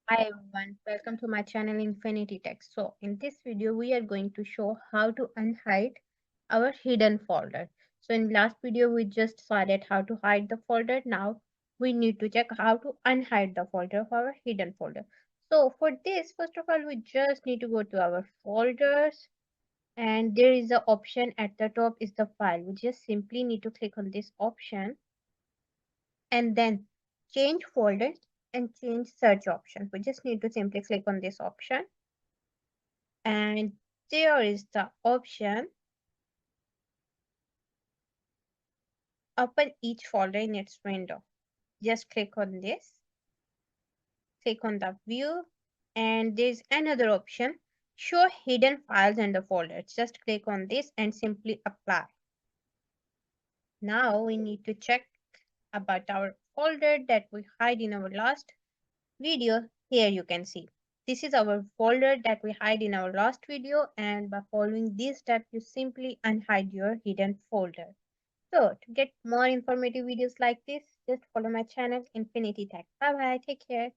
Hi everyone, welcome to my channel Infinity Tech. So in this video we are going to show how to unhide our hidden folder. So in last video we just saw that how to hide the folder. Now we need to check how to unhide the folder of our hidden folder. So for this, first of all, we just need to go to our folders and there is a option at the top is the file. We just simply need to click on this option and then change folder and change search option. We just need to simply click on this option and there is the option open each folder in its window. Just click on this, click on the view, and there's another option show hidden files in the folder. Just click on this and simply apply. Now we need to check about our folder that we hide in our last video. Here you can see this is our folder that we hide in our last video, and by following these steps you simply unhide your hidden folder. So to get more informative videos like this, just follow my channel Infinity Tech. Bye bye, take care.